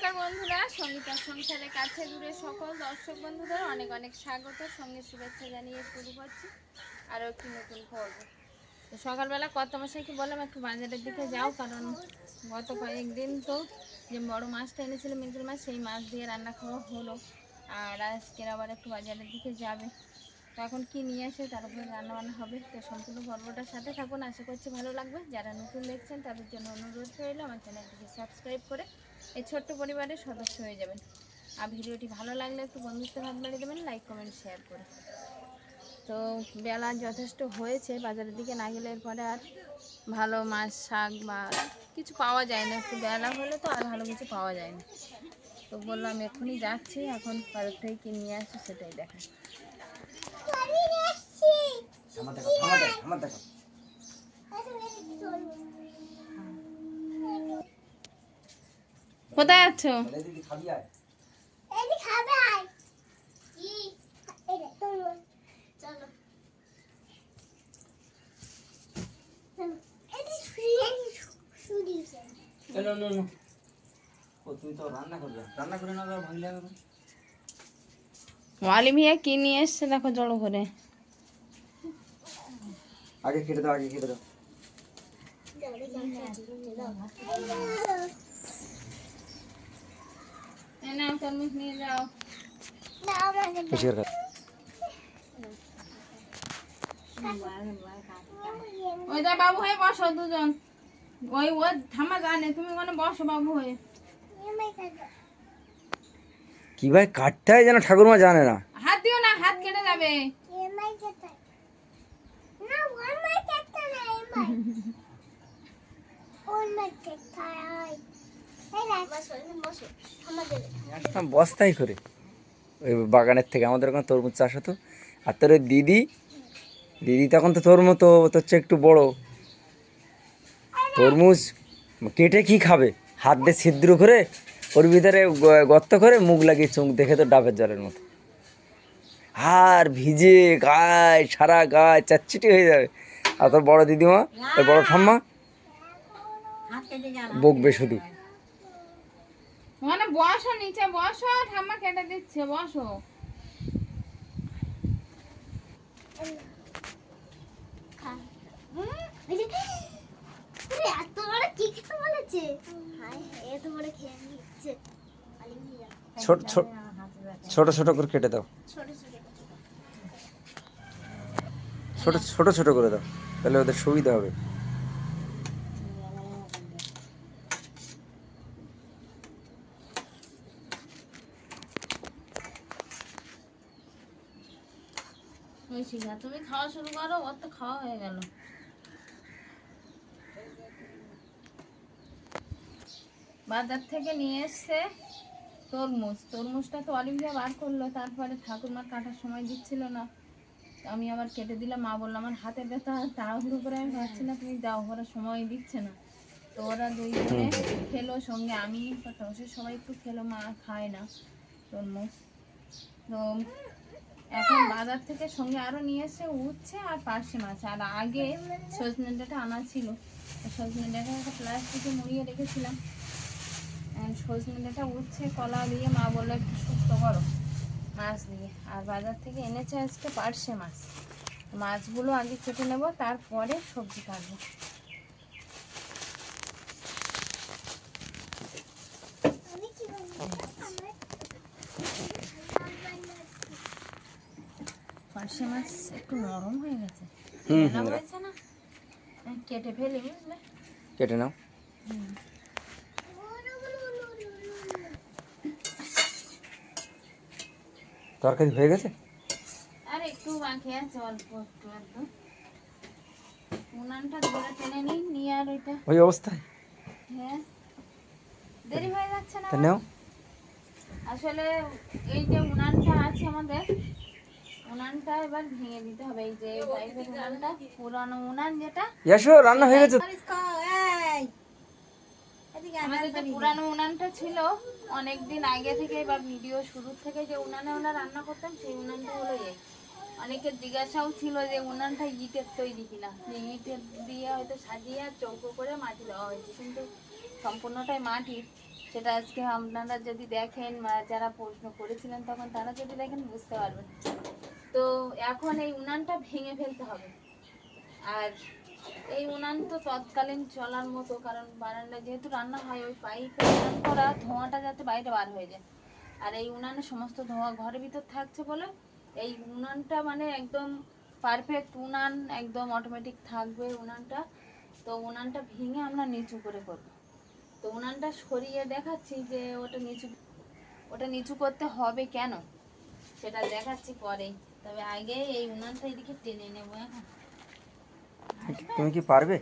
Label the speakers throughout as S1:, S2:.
S1: নমস্কার বন্ধুরা, সঙ্গীতার সংসারের কাছে দূরে সকল দর্শক বন্ধুদের অনেক অনেক স্বাগত, সঙ্গে শুভেচ্ছা জানিয়ে শুরু করছি আরও একটি নতুন পর্ব। তো সকালবেলা কর্তামশাইকে বললাম একটু বাজারের দিকে যাও, কারণ গত কয়েকদিন তো যে বড় মাছটা এনেছিল মৃগেল মাছ, সেই মাছ দিয়ে রান্না খাওয়া হলো, আর আজকের আবার একটু বাজারের দিকে যাবে। তো এখন কী নিয়ে আসে তার উপরে রান্নাবান্না হবে। তো সম্পূর্ণ পর্বটার সাথে থাকুন, আশা করছি ভালো লাগবে। যারা নতুন দেখছেন তাদের জন্য অনুরোধ রইল আমার চ্যানেলটিকে সাবস্ক্রাইব করে এই ছোট্ট পরিবারের সদস্য হয়ে যাবেন। আর ভিডিওটি ভালো লাগলে একটু বন্ধুত্বের হাত বাড়িয়ে দেবেন, লাইক কমেন্ট শেয়ার করে। তো বেলা যথেষ্ট হয়েছে, বাজারের দিকে না গেলে এরপরে আর ভালো মাছ শাক বা কিছু পাওয়া যায় না, একটু বেলা হলে তো আর ভালো কিছু পাওয়া যায় না। তো বললাম এক্ষুনি যাচ্ছি, এখন বাজার থেকে কি নিয়ে আসি সেটাই দেখা। কোথায় আছো? ওয়ালি মিয়া কি নিয়ে এসছে দেখো জড়ো করে।
S2: আগে কেটে দাও, আগে কেটে দাও।
S1: নাও তরমুজ নিয়ে যাও। ওই যা বাবু হয়ে বসো দুজন, ওই ও থামা জানে, তুমি ওখানে বসো বাবু হয়ে।
S2: কি ভাই কাটতে হয় যেন ঠাকুরমা জানে না।
S1: হাত দিও না, হাত কেটে যাবে।
S2: বস্তাই করে ওই বাগানের থেকে আমাদের ওখানে তরমুজ চাষ হতো। আর তোর ওই দিদি দিদি তখন তো তোর মতো, তোর চেয়ে একটু বড়, তরমুজ কেটে কি খাবে, হাত দিয়ে ছিদ্র করে ওর ভিতরে গর্ত করে মুখ লাগিয়ে চোখ দেখে তো ডাবের জলের মতো, আর ভিজে গায়ে সারা গায়ে চাচ্চিটি হয়ে যাবে। আর তোর বড় দিদিমা, তোর বড় ঠাম্মা বকবে শুধু।
S1: মানে বসো, নিচে বসো, ঠাম্মা কেটে দিচ্ছে, বসো।
S2: ছোট ছোট ছোট ছোট করে কেটে দাও, ছোট ছোট ছোট করে দাও, তাহলে ওদের সুবিধা হবে।
S1: ওই শিখা তুমি খাওয়া শুরু করো, ওর তো খাওয়া হয়ে গেল। বাজার থেকে নিয়ে এসছে তরমুজ, তরমুজটা তো অলিভিয়া বার করলো, তারপরে ঠাকুরমার কাটার সময় দিচ্ছিল না, আমি আবার কেটে দিলাম। মা বললাম আমার হাতে ব্যথা, তাড়াহুড়ো করে আমি পারছি না, তুমি যাও, ওরা সময় দিচ্ছে না। তো ওরা দুইজনে খেলো সঙ্গে, আমি সবাই একটু খেলো, মা খায় না তরমুজ। তো এখন বাজার থেকে সঙ্গে আরও নিয়ে এসে উচ্ছে আর পার্শে মাছ, আর আগে সজনে ডাঁটা আনা ছিল, সজনে ডাঁটা একটা প্লাস্টিকে মুড়িয়ে রেখেছিলাম। সজনে ডাঁটা উচ্ছে কলা দিয়ে মা বললো একটু শুক্তো করো মাছ দিয়ে, আর বাজার থেকে এনেছে আজকে পার্শে মাছ। মাছগুলো আগে কেটে নেব, তারপরে সবজি কাটবো। পার্শে মাছ একটু নরম হয়ে গেছে, হয়েছে না, কেটে ফেলি বুঝলে,
S2: কেটে নাও। তরকারি হয়ে গেছে,
S1: আর একটু বাকি আছে, অল্প একটু একটু। উনানটা ধরে টেনে নিয়ে আর ওইটা
S2: ওই অবস্থায়।
S1: হ্যাঁ, দেরি হয়ে যাচ্ছে না।
S2: নাও।
S1: আসলে এই যে উনানটা আছে আমাদের, উনানটা এবার ভেঙে দিতে হবে। এই যে পাইপের উনানটা, পুরানো উনান যেটা,
S2: এসো রান্না হয়ে গেছে।
S1: আমাদের যে পুরানো উনানটা ছিল অনেকদিন আগে থেকে, এবার ভিডিও শুরু থেকে যে উনানে আমরা রান্না করতাম, সেই উনানটা হলো এই। অনেকের জিজ্ঞাসাও ছিল যে উনানটা ইটের তৈরি কিনা, যে ইটের দিয়ে হয়তো সাজিয়ে আর চৌকো করে মাটি দেওয়া হয়েছে, কিন্তু সম্পূর্ণটাই মাটির। সেটা আজকে আপনারা যদি দেখেন বা যারা প্রশ্ন করেছিলেন তখন তারা যদি দেখেন বুঝতে পারবেন। তো এখন এই উনানটা ভেঙে ফেলতে হবে। আর এই উনান তো তৎকালীন চলার মতো, কারণ বারান্দায় যেহেতু রান্না হয় ওই পাইপে উনান করা, ধোঁয়াটা যাতে বাইরে বার হয়ে যায়। আর এই উনানে সমস্ত ধোঁয়া ঘরের ভিতর থাকছে বলে এই উনানটা মানে একদম পারফেক্ট উনান, একদম অটোমেটিক থাকবে উনানটা। তো উনানটা ভেঙে আমরা নিচু করে করব। তো উনানটা সরিয়ে দেখাচ্ছি যে ওটা নিচু করতে হবে কেন সেটা দেখাচ্ছি পরেই। তবে আগে এই উনানটা এদিকে টেনে নেবো এখন।
S2: তুমি কি পারবে?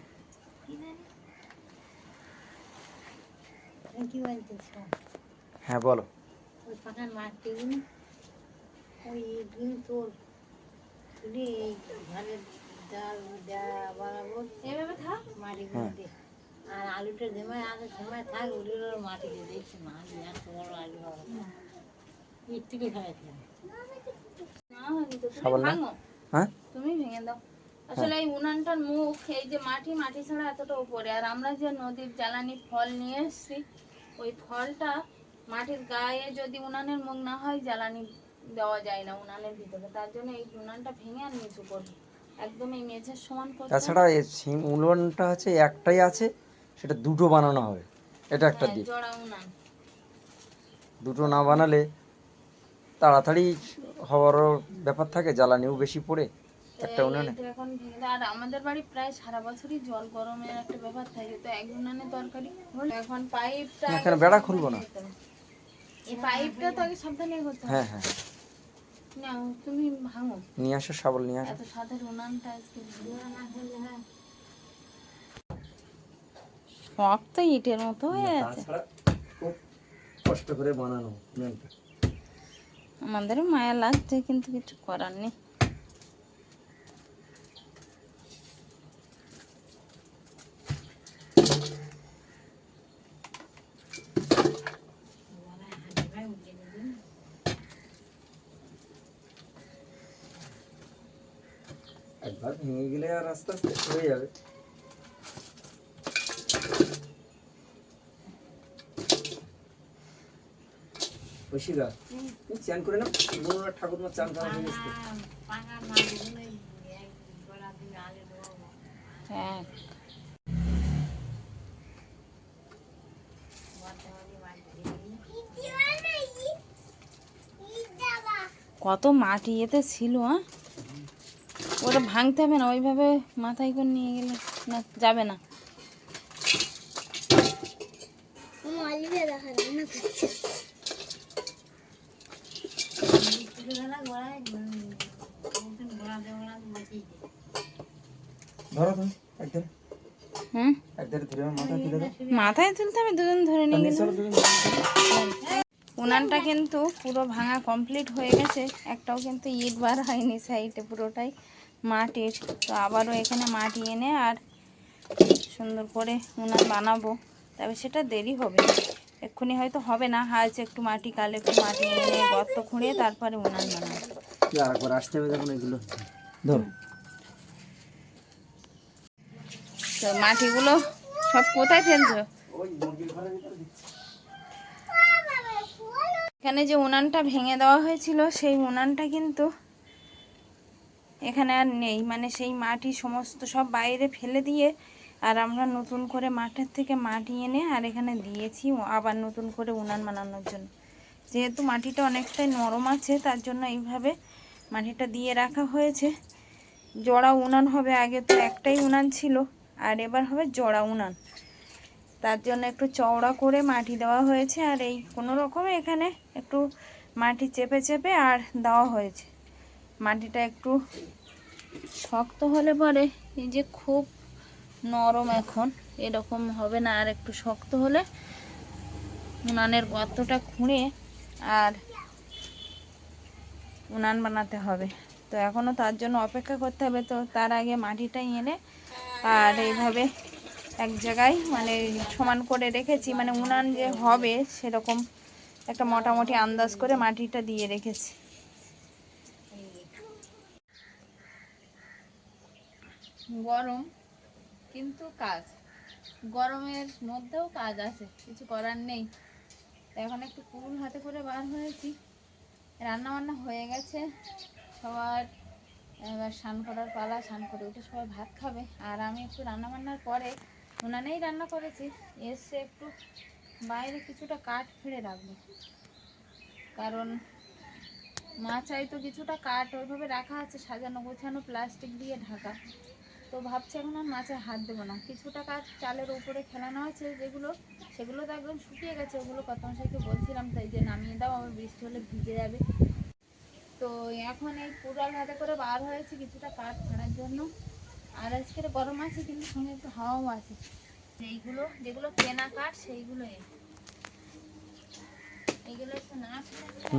S3: কি বলতেছ?
S2: হ্যাঁ বলো।
S3: ওই ফাঁকার মাটিগুলো ওই ইটগুলো তোর তুলে এই ঘরের ডাল বরাবর
S1: এভাবে থাক।
S3: মাটিগুলো দে। আর আলুটা যেমন আগে সময় থাক ওগুলো মাটি দিয়ে দেখছি না আলু এত বড় আলু হবে ইট থেকে ফেলেছিলাম।
S1: না হয়নি তো, তুমি
S2: শাবল না?
S1: ভাঙো,
S2: হ্যাঁ
S1: তুমি ভেঙে দাও। আসলে এই উনানটার মুখ এই যে মাটি ছাড়া এতটা উপরে, আর আমরা যে নদীর জ্বালানি ফল নিয়ে এসেছি ওই ফলটা মাটির গায়ে যদি উনানের মুখ না হয় জ্বালানি দেওয়া যায় না উনানের ভিতরে। তার জন্য এই উনানটা ভেঙে আর নিচু করবো, একদম এই মেঝের সমান করতে হবে।
S2: তাছাড়া এই উনুনটা হচ্ছে একটাই আছে, সেটা দুটো বানানো হবে। এটা একটা
S1: হ্যাঁ,
S2: দিক।
S1: জোড়া উনান।
S2: দুটো না বানালে তাড়াতাড়ি হওয়ারও ব্যাপার থাকে, জ্বালানিও বেশি পড়ে
S1: তো
S2: একটা উনুনে।
S1: এইটা এখন ভেঙে দাও। আর আমাদের বাড়ি প্রায় সারা বছরই জল গরমের একটা ব্যাপার থাকে, তো এক উনানে তরকারি হলো। এখন পাইপটা আগে
S2: এখানে বেড়া খুলবো
S1: সাবধানে
S2: না।
S1: করতে হবে। এই পাইপটা তো আগে সাবধানে করতে হবে।
S2: হ্যাঁ হ্যাঁ,
S1: নাও তুমি ভাঙো।
S2: নিয়ে আসো, শাবল নিয়ে আসো।
S1: এত সাদের উনানটা আজকে শক্ত ইটের মতো হয়ে আছে।
S2: তাছাড়া খুব কষ্ট করে বানানো উনুনটা।
S1: আমাদেরও মায়া লাগছে কিন্তু কিছু করার নেই।
S2: একবার ভেঙে গেলে আর আস্তে আস্তে হয়ে যাবে। ঐশিকা, তুমি চান করে না, বোনরা ঠাকুরমা চান করা হয়ে গেছে।
S3: ফাঁকার মাটিগুলো এক গোড়া দিয়ে আলু দেবো।
S1: হ্যাঁ, কত মাটি এতে ছিল। হ্যাঁ, ওটা ভাঙতে হবে না, ওইভাবে মাথায় করে নিয়ে গেলে না যাবে না।
S2: ধরো তুমি একদম,
S1: হুম,
S2: একধারে ধরে আমার মাথা তুলে দাও।
S1: মাথায় তুলতে হবে, দুজন ধরে নিয়ে
S2: নিয়ে
S1: গেলে।
S2: চলো দুজন।
S1: উনানটা কিন্তু পুরো ভাঙা কমপ্লিট হয়ে গেছে, একটাও কিন্তু ইট বার হয়নি, সাইডে পুরোটাই মাটির। তো আবারও এখানে মাটি এনে আর সুন্দর করে উনান বানাবো। তবে সেটা দেরি হবে, এক্ষুনি হয়তো হবে না, আজ একটু মাটি কাল একটু মাটি এনে গর্ত খুঁড়িয়ে তারপরে উনান বানাবো।
S2: কি আর একবার আসতে হবে যখন এগুলো ধরো।
S1: তো মাটিগুলো সব কোথায় ফেলছো?
S2: ওই মুরগির ঘরের ভিতরে দিচ্ছি।
S1: এখানে যে উনানটা ভেঙে দেওয়া হয়েছিল সেই উনানটা কিন্তু এখানে আর নেই, মানে সেই মাটি সমস্ত সব বাইরে ফেলে দিয়ে আর আমরা নতুন করে মাঠের থেকে মাটি এনে আর এখানে দিয়েছি আবার নতুন করে উনান বানানোর জন্য। যেহেতু মাটিটা অনেকটাই নরম আছে তার জন্য এইভাবে মাটিটা দিয়ে রাখা হয়েছে। জোড়া উনান হবে, আগে তো একটাই উনান ছিল আর এবার হবে জোড়া উনান। তার জন্য একটু চওড়া করে মাটি দেওয়া হয়েছে, আর এই কোনো রকমে এখানে একটু মাটি চেপে চেপে আর দেওয়া হয়েছে। মাটিটা একটু শক্ত হলে পরে এই যে খুব নরম এখন এরকম হবে না, আর একটু শক্ত হলে উনানের গর্তটা খুঁড়ে আর উনান বানাতে হবে। তো এখনও তার জন্য অপেক্ষা করতে হবে। তো তার আগে মাটিটা এনে আর এইভাবে এক জায়গায় মানে সমান করে রেখেছি, মানে উনান যে হবে সেরকম একটা মোটামুটি আন্দাজ করে মাটিটা দিয়ে রেখেছি। গরম কিন্তু কাজ, গরমের মধ্যেও কাজ আছে, কিছু করার নেই। তো এখন একটু কুল হাতে করে বার হয়েছি। রান্না বান্না হয়ে গেছে সবার, এবার স্নান করার পালা, স্নান করে উঠে সবাই ভাত খাবে। আর আমি একটু রান্না বান্নার পরে উনানেই রান্না করেছি, এসে একটু বাইরে কিছুটা কাঠ ফেলে রাখবো, কারণ মাছ তো কিছুটা কাঠ ওইভাবে রাখা আছে সাজানো গোছানো প্লাস্টিক দিয়ে ঢাকা। তো ভাবছি এখন আর মাছে হাত দেবো না, কিছুটা কাঠ চালের উপরে খেলানো আছে যেগুলো, সেগুলো তো একদম শুকিয়ে গেছে, ওগুলো কত মশাইকে বলছিলাম তাই যে নামিয়ে দাও, আবার বৃষ্টি হলে ভিজে যাবে। তো এখন এই কুড়াল হাতে করে বার হয়েছে কিছুটা কাঠ ছাড়ার জন্য। আর আজকের গরম আছে কিন্তু সঙ্গে একটু হাওয়াও আছে। এইগুলো যেগুলো কেনা কাঠ সেইগুলো এইগুলো একটু না ছেড়ে দিলে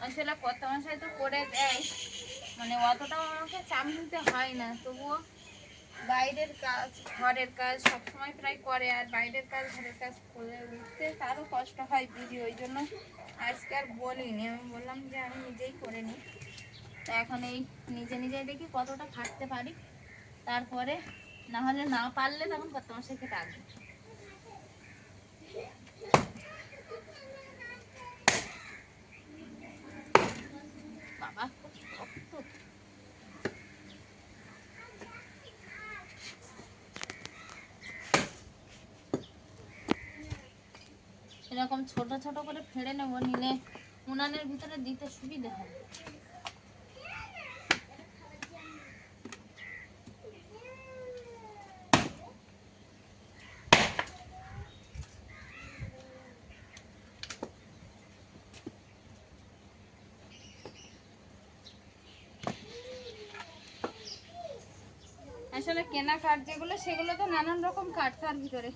S1: আসলে কত মশাই তো করে দেয়, মানে অতটাও আমাকে চাপ নিতে হয় না, তবুও বাইরের কাজ ঘরের কাজ সবসময় প্রায় করে, আর বাইরের কাজ ঘরের কাজ করে উঠতে তারও কষ্ট হয় বুঝি, ওই জন্য আজকে আর বলিনি, আমি বললাম যে আমি নিজেই করে নিই। তা এখন এই নিজে নিজেই দেখি কতটা খাটতে পারি, তারপরে না হলে না পারলে তখন কত মশাইকে ডাকবো। বাবা খুব শক্ত। এরকম ছোট ছোট করে ফেড়ে নেবো, নিলে উনানের ভিতরে দিতে সুবিধা হবে। আসলে কেনা কাঠ যেগুলো সেগুলো তো নানান রকম কাঠ তার ভিতরে,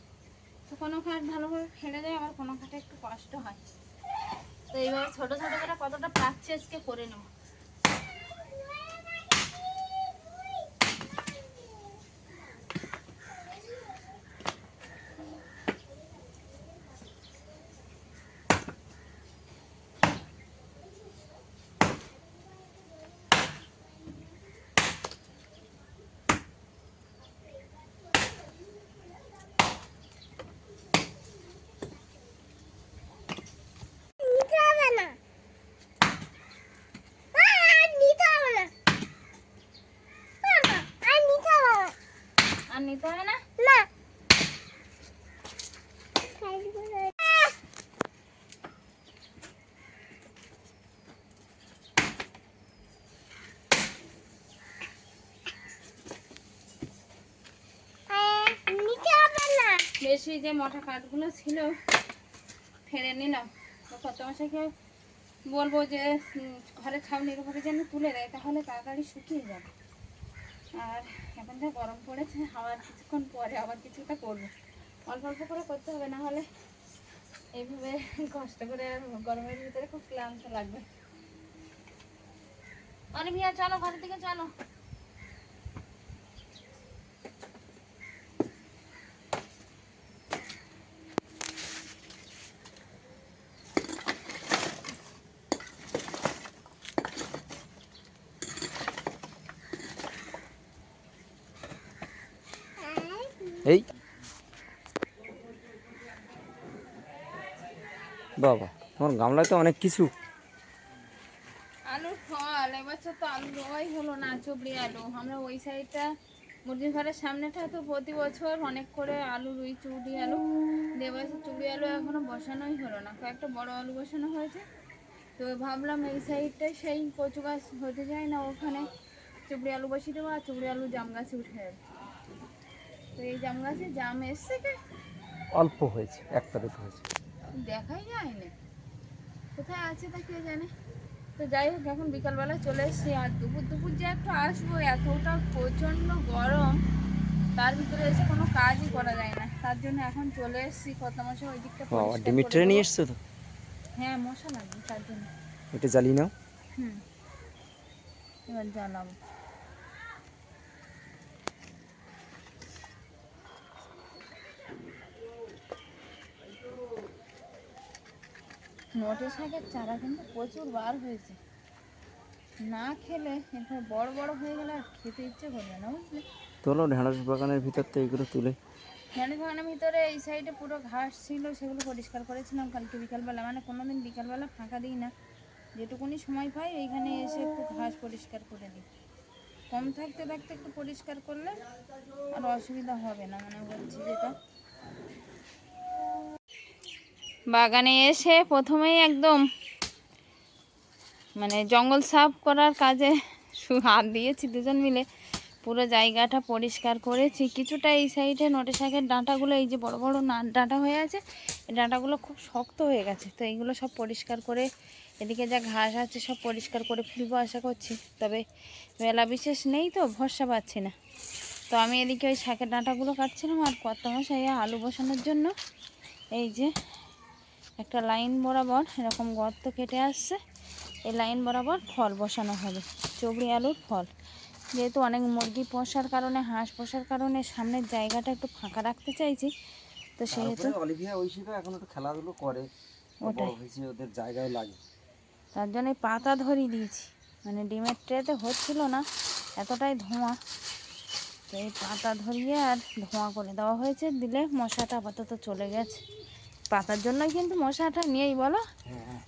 S1: তো কোনো কাঠ ভালোভাবে ফেলে যায়, আবার কোনো কাঠে একটু কষ্ট হয়। তো এইভাবে ছোট ছোট করে কতটা পাচ্ছি আজকে করে নেব। আর নিতে হবে না। বেশি যে মোটা কাঠগুলো ছিল ফেলে নিলাম, তো কত মাসাকে বলবো যে ঘরে ছাউনির উপরে যেন তুলে দেয়, তাহলে তাড়াতাড়ি শুকিয়ে যাবে। আর এখন যা গরম পড়েছে, আবার কিছুক্ষণ পরে আবার কিছুটা করবো, অল্প অল্প করে করতে হবে, না হলে এইভাবে কষ্ট করে গরমের ভিতরে খুব ক্লান্ত লাগবে। অনেক ভিয়া চলো ঘরের দিকে চলো।
S2: এই বাবা, তোমার গামলায় তো অনেক কিছু।
S1: আলুর ফল এবছর তো আলু রোয়াই হলো না, চুবড়ি আলু। আমরা ওই সাইডটা মুরগির ঘরের সামনেটা তো প্রতি বছর অনেক করে আলু রুই, চুবড়ি আলু। এবছর চুবড়ি আলু এখনো বসানোই হলো না, কয়েকটা বড় আলু বসানো হয়েছে। তো ভাবলাম এই সাইডটায় সেই কচু গাছ হতে যায় না, ওখানে চুবড়ি আলু বসিয়ে দেবো, আর চুবড়ি আলু জাম গাছে উঠে যাবে। তো এই জাম গাছে জাম এসছে কে
S2: অল্প হয়েছে, একটা দুটো হয়েছে।
S1: দেখাই যায় না কোথায় আছে তা কে জানে। তো যাই হোক এখন বিকালবেলা চলে এসেছি, আর দুপুর দুপুর যে একটু আসবো, এতটা প্রচণ্ড গরম, তার ভিতরে এসে কোনো কাজই করা যায় না, তার জন্য এখন চলে এসেছি কত মাসে ওই দিকটা
S2: বাবা,
S1: পরিষ্কার
S2: ডিমের
S1: করে
S2: ট্রে
S1: দেবো।
S2: নিয়ে এসছো তো?
S1: হ্যাঁ মশা লাগবে তার জন্য।
S2: এটা জ্বালিয়ে নাও।
S1: হুম, এবার জ্বালাবো। নটে শাকের চারা কিন্তু প্রচুর বার হয়েছে, না খেলে এরপর বড় বড় হয়ে গেলে আর খেতে ইচ্ছে করবে না, বুঝলে।
S2: তোলো ঢেঁড়স বাগানের ভিতর তো এইগুলো তুলে
S1: ম্যানেজ বাগানের ভিতরে এই সাইডে পুরো ঘাস ছিল, সেগুলো পরিষ্কার করেছিলাম কালকে বিকালবেলা। মানে কোনোদিন বিকালবেলা ফাঁকা দিই না, যেটুকুনি সময় পাই এইখানে এসে একটু ঘাস পরিষ্কার করে দিই। কম থাকতে থাকতে একটু পরিষ্কার করলে আর অসুবিধা হবে না মনে করছি। যেটা বাগানে এসে প্রথমেই একদম মানে জঙ্গল সাফ করার কাজে হাত দিয়েছি দুজন মিলে। পুরো জায়গাটা পরিষ্কার করেছি। কিছুটা এই সাইডে নোটে শাকের ডাঁটাগুলো, এই যে বড় বড় ডাঁটা হয়ে আছে, এই ডাঁটাগুলো খুব শক্ত হয়ে গেছে। তো এইগুলো সব পরিষ্কার করে, এদিকে যা ঘাস আছে সব পরিষ্কার করে ফেলবো আশা করছি। তবে বেলা বিশেষ নেই তো ভরসা পাচ্ছি না। তো আমি এদিকে ওই শাকের ডাঁটাগুলো কাটছিলাম। আর কর্তামশাই আলু বসানোর জন্য এই যে একটা লাইন বরাবর এরকম গর্ত কেটে আসছে, এই লাইন বরাবর ফল বসানো হবে, চবড়ি আলুর ফল। যেহেতু অনেক মুরগি পোষার কারণে, হাঁস পোষার কারণে সামনের জায়গাটা একটু ফাঁকা রাখতে চাইছি। তো সেহেতু
S2: অলিভিয়া ঐশীরা এখন একটু খেলাধুলো করে,
S1: ওটাই,
S2: ওদের জায়গাও লাগে।
S1: তার জন্য পাতা ধরিয়ে দিয়েছি। মানে ডিমের ট্রেতে হচ্ছিল না, এতটাই ধোঁয়া। তো এই পাতা ধরিয়ে আর ধোঁয়া করে দেওয়া হয়েছে, দিলে মশাটা আপাতত চলে গেছে। পাতার জন্যই কিন্তু মশাটা নিয়েই বলো,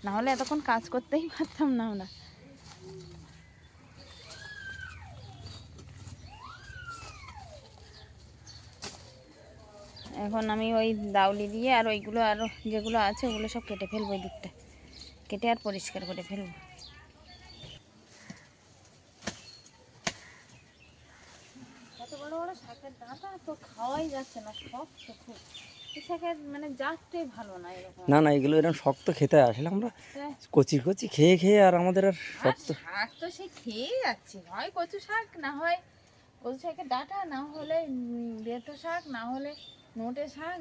S1: না হলে এতক্ষণ কাজ করতেই পারতাম না আমরা। এখন আমি ওই দাউলি দিয়ে আর ওইগুলো আরও যেগুলো আছে ওগুলো সব কেটে ফেলবো, ওই দিকটা কেটে আর পরিষ্কার করে ফেলবো। এত বড় বড় শাকের ডাঁটা তো খাওয়াই যাচ্ছে না, শক্ত খুব। এই শাকের মানে জাতটাই ভালো না এরকম।
S2: না না, এগুলো এরকম শক্ত খেতে আসলে আমরা
S1: হ্যাঁ,
S2: কচি কচি খেয়ে খেয়ে আর আমাদের আর
S1: আর
S2: শক্ত।
S1: শাক তো সে খেয়ে যাচ্ছি, হয় কচু শাক, না হয় কচু শাকের ডাঁটা, না হলে বেতো শাক, না হলে নোটে শাক,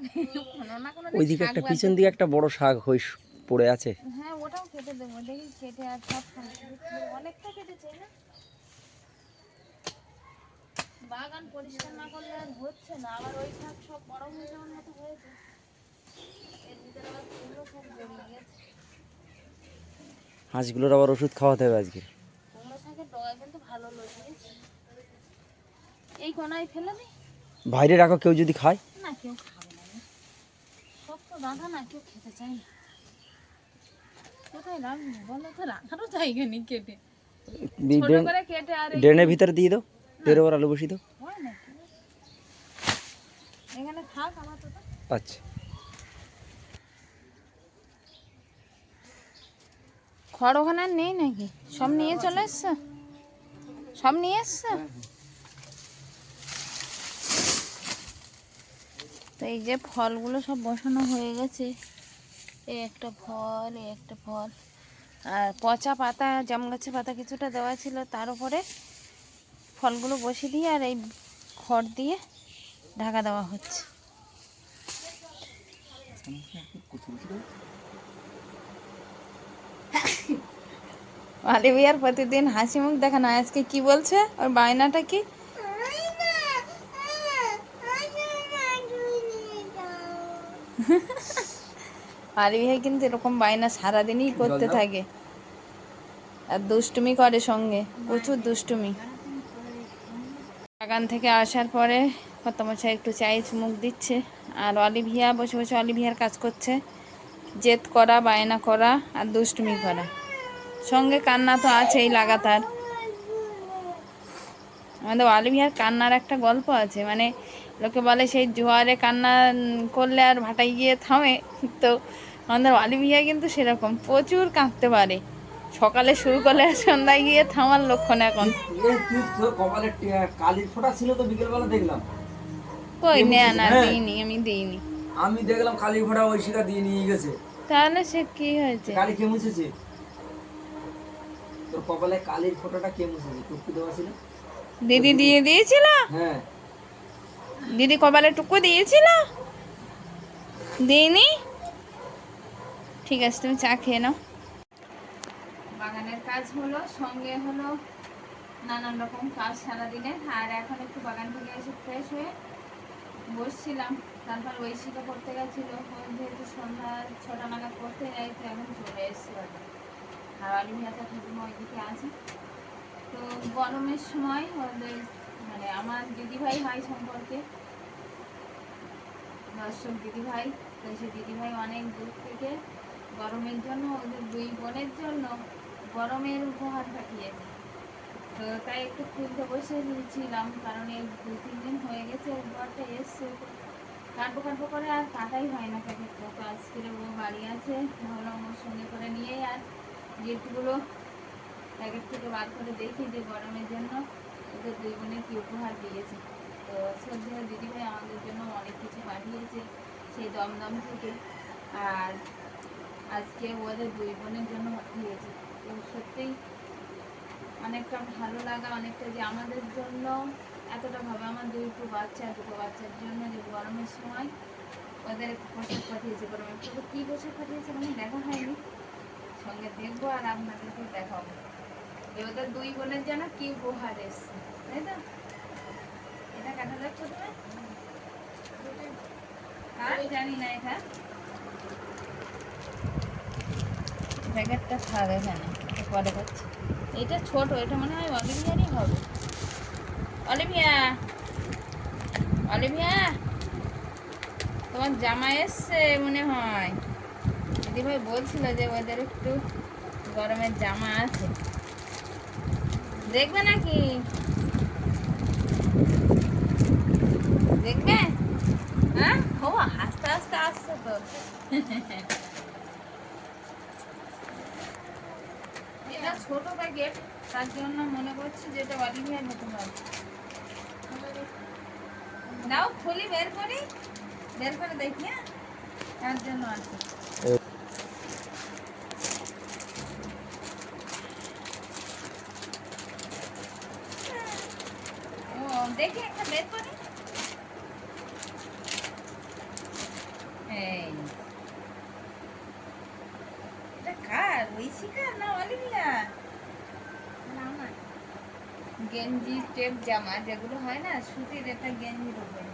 S1: কোনো না কোনো দিন
S2: ওইদিকে
S1: শাক
S2: একটা
S1: বাদ
S2: পিছন
S1: দেবো।
S2: দিকে একটা বড় শাক হয়ে পড়ে আছে।
S1: হ্যাঁ, ওটাও কেটে দেবো, দেখি কেটে আর সব অনেকটা কেটেছে না। বাগান পরিষ্কার না করলে আর হচ্ছে না। আবার ওই শাক সব বড় হয়ে যাওয়ার মতো হয়েছে, এর ভিতরে আবার ফুলও সব জড়িয়ে গেছে।
S2: হাঁসগুলোর আবার ওষুধ খাওয়াতে হবে আজকে।
S1: কুমড়ো শাকের ডগা কিন্তু ভালো লজিয়েছে। এই কোনায় ফেলে দিই,
S2: বাইরে রাখো, কেউ যদি খায়।
S1: না কেউ খাবে না, সব তো ডাঁটা না, কেউ খেতে চায় না। কোথায় রাখবো বলো তো, রাখারও জায়গা নেই। কেটে ছোট করে কেটে আর
S2: ড্রেনের ভিতরে দিয়ে দাও, এর ওপর আলু বসিয়ে দাও।
S1: হয় না, এখানে থাক আপাতত।
S2: আচ্ছা,
S1: খড় ওখানে আর নেই নাকি? সব নিয়ে চলে এসছো? সব নিয়ে এসছো? তো এই যে ফলগুলো সব বসানো হয়ে গেছে, এই একটা ফল, এই একটা ফল, আর পচা পাতা, জাম গাছের পাতা কিছুটা দেওয়া ছিল, তার উপরে ফলগুলো বসিয়ে দিয়ে আর এই খড় দিয়ে ঢাকা দেওয়া হচ্ছে। অলিভিয়ার প্রতিদিন হাসি মুখ দেখানো, আজকে কি বলছে ওর বায়নাটা কি? অলিভিয়া কিন্তু এরকম বায়না সারাদিনই করতে থাকে, আর দুষ্টুমি করে সঙ্গে, প্রচুর দুষ্টুমি। বাগান থেকে আসার পরে কর্তামশাই একটু চায়ে চুমুক দিচ্ছে, আর অলিভিয়া বসে বসে অলিভিয়ার কাজ করছে, জেদ করা, বায়না করা আর দুষ্টুমি করা, সঙ্গে কান্না তো আছেই লাগাতার। আমাদের অলিভিয়ার কান্নার একটা গল্প আছে, মানে লোকে বলে সেই জোয়ারে কান্না করলে আর ভাটায় গিয়ে থামে। তো আমাদের অলিভিয়া কিন্তু সেরকম প্রচুর কাঁদতে পারে, সকালে শুরু করলে আর সন্ধ্যায় গিয়ে থামার লক্ষণ এখন।
S2: কপালে কালির ফোঁটা ছিল তো বিকেলবেলা দেখলাম।
S1: কই নেয়া না, দিইনি, আমি দিইনি।
S2: আমি দেখলাম কালির ফোঁটা ঐশিকা দিয়ে নিয়ে গেছে।
S1: তাহলে সে কি হয়েছে?
S2: কালি কে মুছেছে? তোর কপালে কালির ফোঁটাটা কে মুছেছে? টুকু দেওয়া ছিল।
S1: দিদি দিয়ে দিয়েছিল?
S2: হ্যাঁ,
S1: দিদি কপালে টুকু দিয়েছিল? দিইনি। ঠিক আছে, তুমি চা খেয়ে নাও। বাগানের কাজ হলো, সঙ্গে হলো নানান রকম কাজ সারাদিনের। আর এখন একটু বাগান থেকে এসে ফ্রেশ হয়ে বসছিলাম। তারপর ঐশিকা পড়তে গেছিলো, যেহেতু সন্ধ্যা 6টা নাগাদ পড়তে যাই, তো এখন চলে এসছি বাজারে। আর অলিভিয়াটা ঠাকুমা ওইদিকে আছে। তো গরমের সময় ওদের মানে আমার দিদিভাই হয় সম্পর্কে, দর্শক দিদিভাই। তো সেই দিদিভাই অনেক দূর থেকে গরমের জন্য ওদের দুই বোনের জন্য গরমের উপহার পাঠিয়েছে। তো তাই একটু খুলতে বসে নিয়েছিলাম, কারণ এই 2-3 দিন হয়ে গেছে উপহারটা এসছে, তো কাটবো কাটবো করে আর কাটাই হয় না প্যাকেটটা। তো আজকের ও বাড়ি আছে, ভাবলাম ওর সঙ্গে করে নিয়েই আর গিফটগুলো প্যাকেট থেকে বার করে দেখি যে গরমের জন্য ওদের দুই বোনে কী উপহার দিয়েছে। তো শ্রদ্ধেয় দিদিভাই আমাদের জন্য অনেক কিছু পাঠিয়েছে সেই দমদম থেকে, আর আজকে ওদের দুই বোনের জন্য পাঠিয়েছে। তো সত্যিই অনেকটা ভালো লাগা, অনেকটা যে আমাদের জন্য এতটা ভাবে, আমার দুটো বাচ্চার জন্য যে গরমের সময় ওদের পোশাক পাঠিয়েছে। গরমের তো কী পোশাক পাঠিয়েছে মানে দেখা হয়নি, সঙ্গে দেখবো আর আপনাদেরকে দেখাবো যে ওদের দুই বোনের জন্য কি উপহার এসছে, তাই তো? এটা কাটা যাক প্রথমে, আর জানি না এটা প্যাকেটটা থাক এখানে, পরে পাচ্ছি। এটা ছোট, এটা মনে হয় অলিভিয়ারই হবে। অলিভিয়া, অলিভিয়া, তোমার জামা এসছে মনে হয়। দিদিভাই বলছিল যে ওদের একটু গরমের জামা আছে, দেখবে নাকি? দেখবে? হ্যাঁ, ও আস্তে আস্তে আসছে তো। এটা ছোট প্যাকেট, তার জন্য মনে করছি যে এটা অলিভিয়ার হতে পারে। দাও খুলি, বের করি, বের করে দেখি। হ্যাঁ, তার জন্য আছে। ও দেখি একটা বের করি। এই এটা কার? ঐশিকার না অলিভিয়া? গেঞ্জি স্টেপ জামা যেগুলো হয় না সুতির, একটা গেঞ্জির উপরে।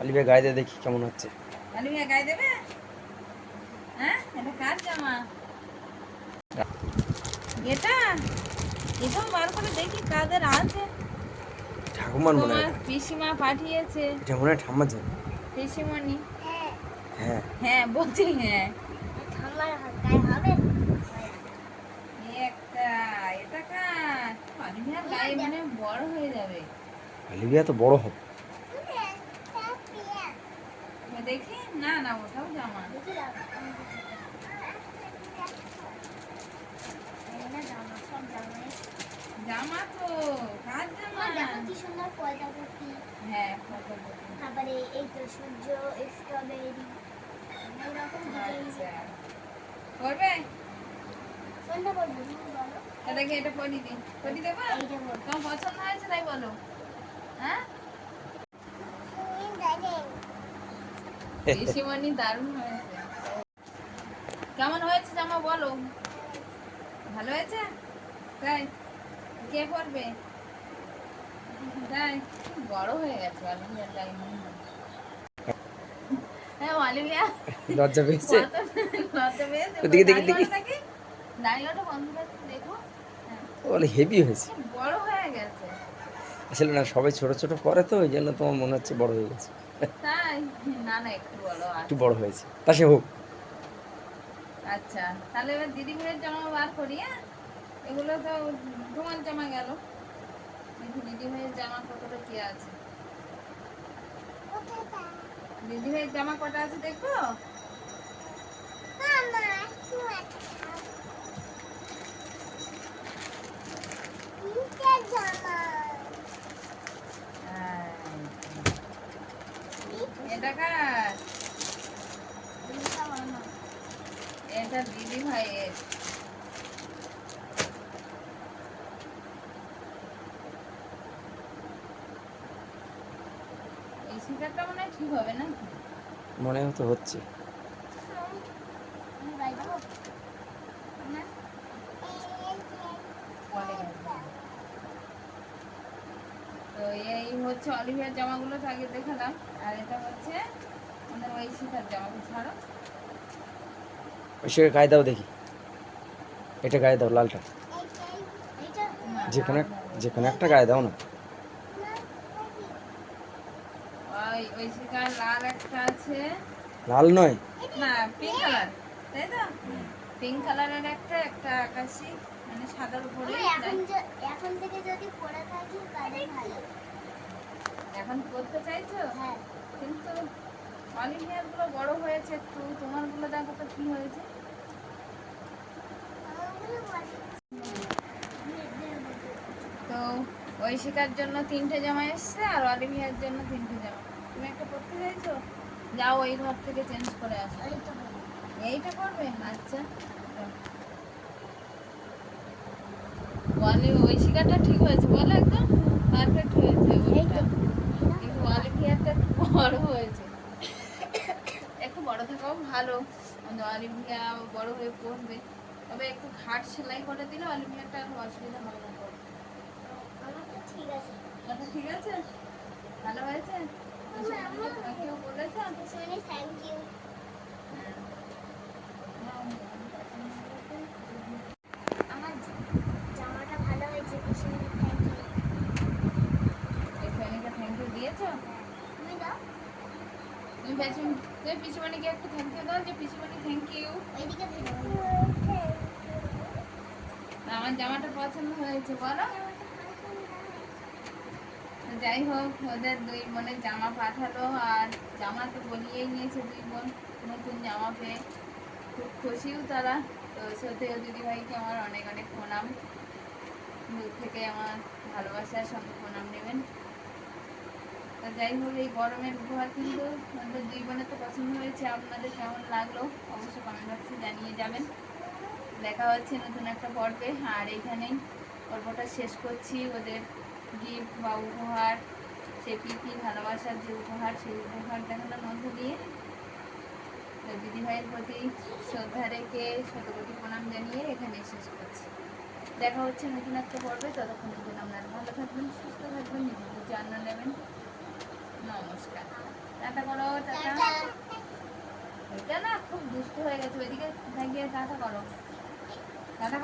S2: অলিভিয়া গায়ে দিয়ে দেখি কেমন হচ্ছে।
S1: অলিভিয়া গায়ে দেবে? হ্যাঁ, এটা কার জামা? এটা এটাও বার করে দেখি কাদের আছে।
S2: ঠাকুমার মনে হয়
S1: তোমার
S2: এটা।
S1: পিসিমা পাঠিয়েছে।
S2: এটা মনে হয় ঠাম্মার জন্য।
S1: পিসিমণি,
S2: হ্যাঁ,
S1: হ্যাঁ বলছি, হ্যাঁ এই একটা। এটা কার? অলিভিয়ার গায়ে মানে বড় হয়ে যাবে।
S2: অলিভিয়া তো বড় হবে।
S1: দেখি, না না ওটাও জামা। জামা তো কার জামা?
S4: কি সুন্দর পয়দাপতি,
S1: হ্যাঁ ফটোকপি।
S4: তারপরে এই তো সূর্য, স্ট্রবেরি, এরকম ডিজাইন।
S1: আচ্ছা, করবে?
S4: কোনটা করবো তুমি বলো?
S1: দেখি এটা পরি দিই, পরি দেবো।
S4: এইটা বলো।
S1: তোমার পছন্দ হয়েছে তাই বলো। হ্যাঁ, পিসিমণি দারুণ হয়েছে। কেমন হয়েছে জামা বলো? ভালো হয়েছে? তাই? কে পরবে? তাই? বড় হয়ে গেছে অলিভিয়ার গায়ে মনে হয়। হ্যাঁ অলিভিয়া
S2: লজ্জা পেয়েছে।
S1: কত কত পেয়েছে।
S2: ওদিকে দেখি
S1: দাঁড়িয়ে
S2: দেখি।
S1: ওঠো নাকি, দাঁড়িয়ে ওঠো বন্ধুরা একটু দেখো। হ্যাঁ,
S2: বলে হেভি হয়েছে।
S1: কি বড় হয়ে গেছে।
S2: আসলে না, সবাই ছোট ছোট পরে তো ওই জন্য তোমার মনে হচ্ছে বড় হয়ে গেছে।
S1: তাই? না না, একটু বড়
S2: একটু
S1: আছে।
S2: বড় হয়েছে, তা সে হোক।
S1: আচ্ছা, তাহলে এবার দিদি ভাইয়ের জামা বার করি। হ্যাঁ, এগুলো তো তোমার জামা গেল, দেখি দিদি ভাইয়ের জামা কতটা কি আছে। দিদি ভাইয়ের জামা কটা আছে দেখবো? এটা কার? এটা দিদি ভাইয়ের। এই শিকারটা মনে হয় ঠিক হবে না।
S2: মনে হতো হচ্ছে।
S1: তো এই হচ্ছে অলিভিয়ার জামাগুলো তো আগে দেখালাম, আর এটা হচ্ছে আমাদের ওই শিকার জামাকে ছাড়ো।
S2: ওই সে গায়ে দাও দেখি, এটা গায়ে দাও লালটা।
S1: না,
S2: যেখানে
S1: লাল হবে।
S2: যেখানে একটা গায়ে দাও না।
S1: ঐশিকার লাল একটা আছে,
S2: লাল নয়?
S1: না পিঙ্ক কালার, তাই তো? পিঙ্ক কালারের একটা, একটা আকাশি মানে সাদার উপরে।
S4: এখন থেকে যদি পড়ে থাকি তাহলে ভালো।
S1: এখন পড়তে চাইছো?
S4: হ্যাঁ।
S1: কিন্তু অলিভিয়ার গুলো বড় হয়েছে একটু, তোমার গুলো দেখো তো কি হয়েছে।
S4: আমাগুলো ভালো।
S1: তো ঐশিকার জন্য 3টে জামা এসছে আর অলিভিয়ার জন্য 3টে জামা। তুমি একটা পড়তে চাইছো? যাও ওই ঘর থেকে চেঞ্জ করে আসো।
S4: এইটা ভালো।
S1: এইটা করবে? আচ্ছা যাও। ঐশিকাটা ঠিক হয়েছে বলো, একদম পারফেক্ট হয়েছে ওইটা। কিন্তু অলিভিয়ারটা একটু বড় হয়েছে, একটু বড় থাকাও ভালো। অলিভিয়া বড় হয়ে পড়বে, তবে একটু ঘাট সেলাই করে দিলে অলিভিয়ারটা আর অসুবিধা হবে না পড়তে।
S4: আমারটা ঠিক আছে।
S1: কথা ঠিক আছে? ভালো হয়েছে? কেউ বলেছে?
S4: পিছনে থ্যাংক ইউ। আমার জামাটা ভালো হয়েছে, পিছনে থ্যাংক ইউ।
S1: পিছুমানিকে থ্যাংক ইউ দিয়েছো?
S4: তুমি দাও।
S1: তুমি পিছুমানিকে একটা থ্যাংক ইউ দাও, যে পিছুমানি থ্যাংক ইউ।
S4: ওইদিকে ফেলো।
S1: আমার জামাটা পছন্দ হয়েছে বলো। যাই হোক, ওদের 2 বোনের জামা পাঠালো, আর জামা তো বলিয়েই নিয়েছে 2 বোন নতুন জামা পেয়ে, খুব খুশিও তারা। তো শ্রদ্ধেয় দিদিভাইকে আমার অনেক অনেক প্রণাম, দূর থেকে আমার ভালোবাসার সঙ্গে প্রণাম নেবেন। তো যাই হোক, এই গরমের উপহার কিন্তু আমাদের 2 বোনের তো পছন্দ হয়েছে। আপনাদের কেমন লাগলো অবশ্যই কমেন্ট বক্সে জানিয়ে যাবেন। দেখা হচ্ছে নতুন একটা পর্বে, আর এইখানেই পর্বটা শেষ করছি। ওদের গিফট বা উপহার, সে প্রীতি ভালোবাসার যে উপহার, সেই উপহার দেখানোর মধ্য দিয়ে দিদিভাইয়ের প্রতি শ্রদ্ধা রেখে শতকোটি প্রণাম জানিয়ে এখানে শেষ করছি। দেখা হচ্ছে নতুন একটা পর্বে, ততক্ষণের জন্য আপনারা ভালো থাকবেন, সুস্থ থাকবেন, নিজেদের যত্ন নেবেন। নমস্কার, টাটা করো, টাটা। এটা না খুব দুষ্ট হয়ে গেছে, ওইদিকে গিয়ে টাটা করো, টাটা।